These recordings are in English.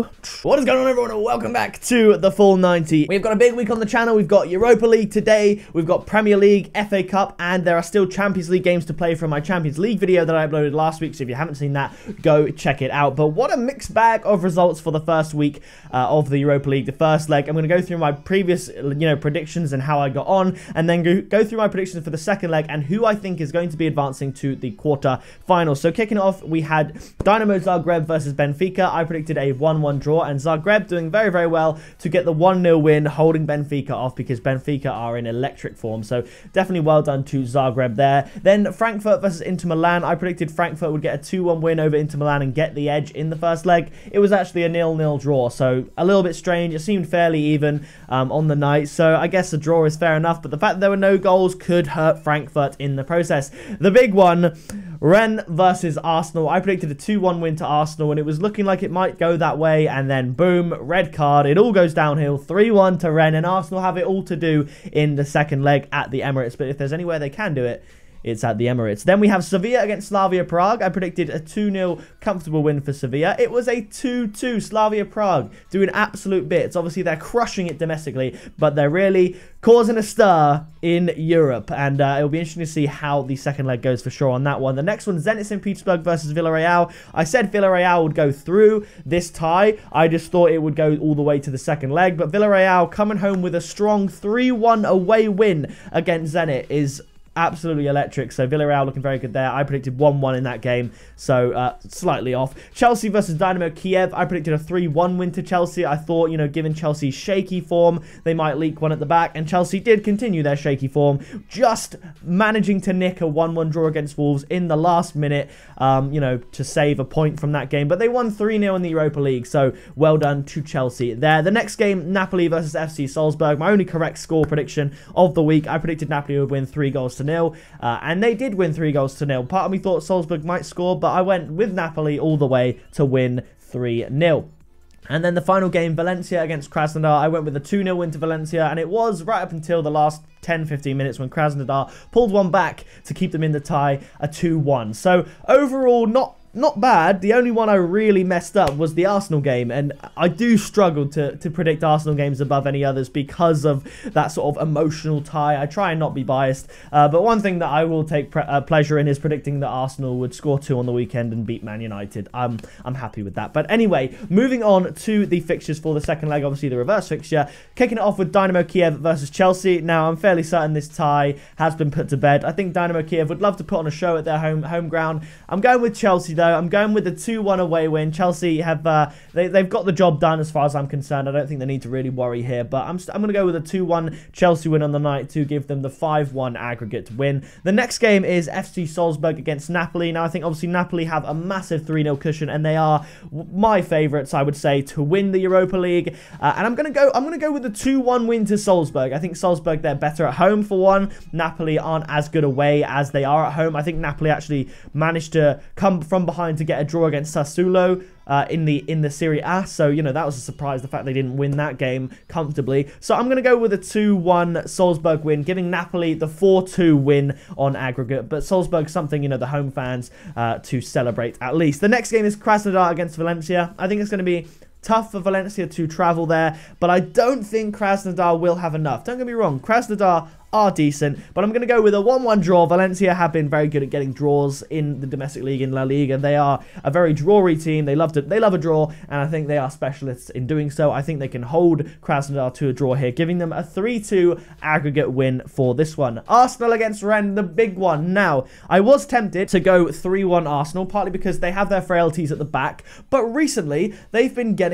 go. What is going on, everyone, and welcome back to the Full 90. We've got a big week on the channel. We've got Europa League today, we've got Premier League, FA Cup, and there are still Champions League games to play from my Champions League video that I uploaded last week, so if you haven't seen that, go check it out. But what a mixed bag of results for the first week of the Europa League, the first leg. I'm going to go through my previous, predictions and how I got on, and then go through my predictions for the second leg and who I think is going to be advancing to the quarter-finals. So kicking off, we had Dynamo Zagreb versus Benfica. I predicted a 1-1 draw, and Zagreb doing very, very well to get the 1-0 win, holding Benfica off because Benfica are in electric form. So definitely well done to Zagreb there. Then Frankfurt versus Inter Milan. I predicted Frankfurt would get a 2-1 win over Inter Milan and get the edge in the first leg. It was actually a 0-0 draw, so a little bit strange. It seemed fairly even on the night, so I guess the draw is fair enough, but the fact that there were no goals could hurt Frankfurt in the process. The big one, Rennes versus Arsenal. I predicted a 2-1 win to Arsenal, and it was looking like it might go that way, and then boom, red card. It all goes downhill. 3-1 to Rennes, and Arsenal have it all to do in the second leg at the Emirates. But if there's anywhere they can do it, it's at the Emirates. Then we have Sevilla against Slavia Prague. I predicted a 2-0 comfortable win for Sevilla. It was a 2-2. Slavia Prague doing absolute bits. Obviously, they're crushing it domestically, but they're really causing a stir in Europe. And it'll be interesting to see how the second leg goes for sure on that one. The next one, Zenit St. Petersburg versus Villareal. I said Villareal would go through this tie. I just thought it would go all the way to the second leg. But Villareal coming home with a strong 3-1 away win against Zenit is absolutely electric. So Villareal looking very good there. I predicted 1-1 in that game, so slightly off. Chelsea versus Dynamo Kiev. I predicted a 3-1 win to Chelsea. I thought, given Chelsea's shaky form, they might leak one at the back, and Chelsea did continue their shaky form, just managing to nick a 1-1 draw against Wolves in the last minute, to save a point from that game. But they won 3-0 in the Europa League, so well done to Chelsea there. The next game, Napoli versus FC Salzburg. My only correct score prediction of the week. I predicted Napoli would win 3-0, and they did win 3-0. Part of me thought Salzburg might score, but I went with Napoli all the way to win 3-0. And then the final game, Valencia against Krasnodar. I went with a 2-0 win to Valencia, and it was right up until the last 10-15 minutes when Krasnodar pulled one back to keep them in the tie, a 2-1. So overall, not bad. The only one I really messed up was the Arsenal game, and I do struggle to predict Arsenal games above any others because of that sort of emotional tie. I try and not be biased, but one thing that I will take pleasure in is predicting that Arsenal would score 2 on the weekend and beat Man United. I'm happy with that. But anyway, moving on to the fixtures for the second leg, obviously the reverse fixture, kicking it off with Dynamo Kiev versus Chelsea. Now, I'm fairly certain this tie has been put to bed. I think Dynamo Kiev would love to put on a show at their home ground. I'm going with Chelsea, though. I'm going with the 2-1 away win. Chelsea have they've got the job done as far as I'm concerned. I don't think they need to really worry here, but I'm going to go with a 2-1 Chelsea win on the night to give them the 5-1 aggregate win. The next game is FC Salzburg against Napoli. Now, I think obviously Napoli have a massive 3-0 cushion, and they are my favourites, I would say, to win the Europa League. And I'm going to go with the 2-1 win to Salzburg. I think Salzburg, they're better at home for one. Napoli aren't as good away as they are at home. I think Napoli actually managed to come from behind to get a draw against Sassuolo in the Serie A, so that was a surprise, the fact they didn't win that game comfortably. So I'm going to go with a 2-1 Salzburg win, giving Napoli the 4-2 win on aggregate, but Salzburg something the home fans to celebrate at least. The next game is Krasnodar against Valencia. I think it's going to be tough for Valencia to travel there, but I don't think Krasnodar will have enough. Don't get me wrong, Krasnodar are decent, but I'm going to go with a 1-1 draw. Valencia have been very good at getting draws in the domestic league in La Liga. They are a very drawy team. They love a draw, and I think they are specialists in doing so. I think they can hold Krasnodar to a draw here, giving them a 3-2 aggregate win for this one. Arsenal against Rennes, the big one. Now, I was tempted to go 3-1 Arsenal, partly because they have their frailties at the back, but recently they've been getting,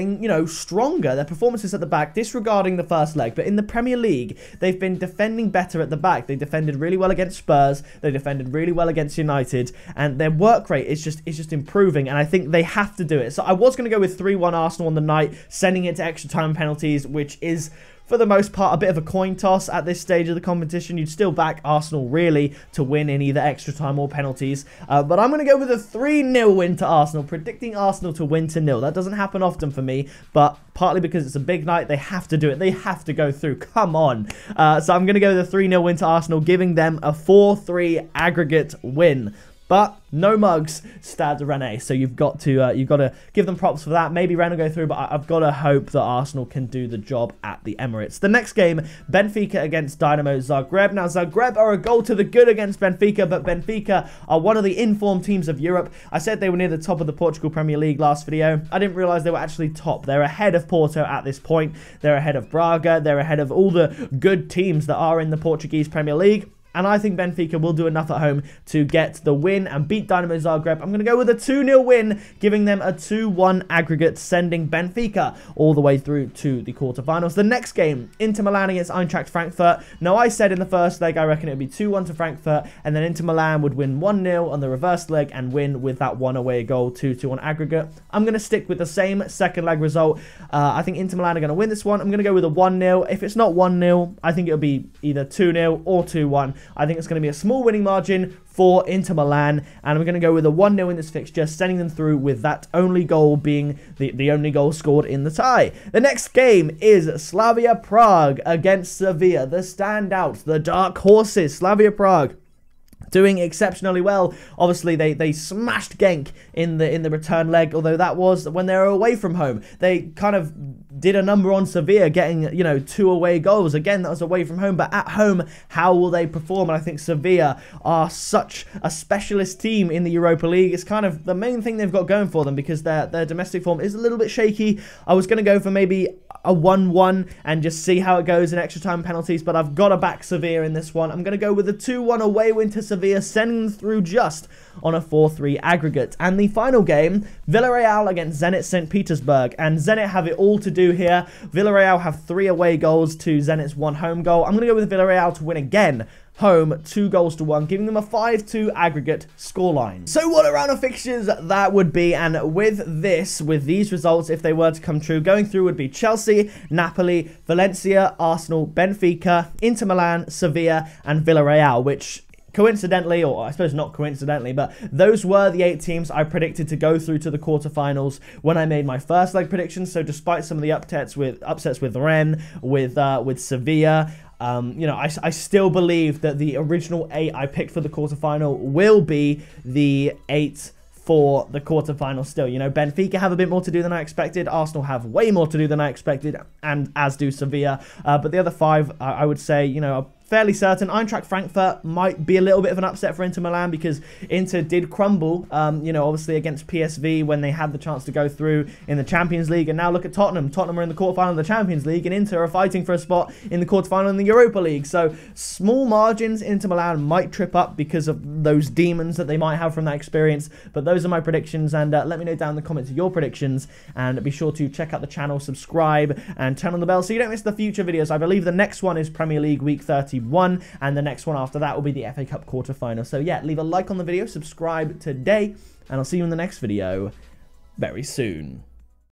stronger. Their performances at the back, disregarding the first leg, but in the Premier League, they've been defending better at the back. They defended really well against Spurs. They defended really well against United, and their work rate is just improving, and I think they have to do it. So I was going to go with 3-1 Arsenal on the night, sending it to extra time penalties, which is for the most part, a bit of a coin toss at this stage of the competition. You'd still back Arsenal, really, to win in either extra time or penalties. But I'm going to go with a 3-0 win to Arsenal, predicting Arsenal to win 2-0. That doesn't happen often for me, but partly because it's a big night, they have to do it. They have to go through. Come on. So I'm going to go with a 3-0 win to Arsenal, giving them a 4-3 aggregate win. But no mugs, Stade Rennes. So you've got to give them props for that. Maybe Rennes will go through, but I've got to hope that Arsenal can do the job at the Emirates. The next game, Benfica against Dynamo Zagreb. Now Zagreb are a goal to the good against Benfica, but Benfica are one of the informed teams of Europe. I said they were near the top of the Portugal Premier League last video. I didn't realise they were actually top. They're ahead of Porto at this point. They're ahead of Braga. They're ahead of all the good teams that are in the Portuguese Premier League. And I think Benfica will do enough at home to get the win and beat Dynamo Zagreb. I'm going to go with a 2-0 win, giving them a 2-1 aggregate, sending Benfica all the way through to the quarterfinals. The next game, Inter Milan against Eintracht Frankfurt. Now, I said in the first leg, I reckon it would be 2-1 to Frankfurt, and then Inter Milan would win 1-0 on the reverse leg and win with that one away goal, 2-2 aggregate. I'm going to stick with the same second leg result. I think Inter Milan are going to win this one. I'm going to go with a 1-0. If it's not 1-0, I think it'll be either 2-0 or 2-1. I think it's going to be a small winning margin for Inter Milan, and I'm going to go with a 1-0 in this fixture, sending them through with that only goal being the only goal scored in the tie. The next game is Slavia Prague against Sevilla, the standouts, the dark horses. Slavia Prague doing exceptionally well. Obviously, they smashed Genk in the return leg, although that was when they were away from home. They kind of did a number on Sevilla, getting, 2 away goals. Again, that was away from home, but at home, how will they perform? And I think Sevilla are such a specialist team in the Europa League. It's kind of the main thing they've got going for them, because their domestic form is a little bit shaky. I was going to go for maybe a 1-1 and just see how it goes in extra time penalties, but I've got to back Sevilla in this one. I'm going to go with a 2-1 away win to Sevilla, sending them through just on a 4-3 aggregate. And the final game, Villareal against Zenit St. Petersburg. And Zenit have it all to do here. Villarreal have 3 away goals to Zenit's 1 home goal. I'm going to go with Villarreal to win again. Home, 2-1, giving them a 5-2 aggregate scoreline. So what a round of fixtures that would be, and with these results, if they were to come true, going through would be Chelsea, Napoli, Valencia, Arsenal, Benfica, Inter Milan, Sevilla, and Villarreal, which coincidentally, or I suppose not coincidentally, but those were the 8 teams I predicted to go through to the quarterfinals when I made my first leg predictions. So despite some of the upsets with Rennes, with Sevilla, I still believe that the original 8 I picked for the quarterfinal will be the 8 for the quarterfinal still. Benfica have a bit more to do than I expected. Arsenal have way more to do than I expected, and as do Sevilla. But the other 5, I would say, are fairly certain. Eintracht Frankfurt might be a little bit of an upset for Inter Milan, because Inter did crumble, obviously against PSV when they had the chance to go through in the Champions League. And now look at Tottenham. Tottenham are in the quarterfinal of the Champions League, and Inter are fighting for a spot in the quarterfinal in the Europa League. So small margins, Inter Milan might trip up because of those demons that they might have from that experience. But those are my predictions, and let me know down in the comments your predictions, and be sure to check out the channel, subscribe, and turn on the bell so you don't miss the future videos. I believe the next one is Premier League Week 31, and the next one after that will be the FA Cup quarterfinal. So yeah, leave a like on the video, subscribe today, and I'll see you in the next video very soon.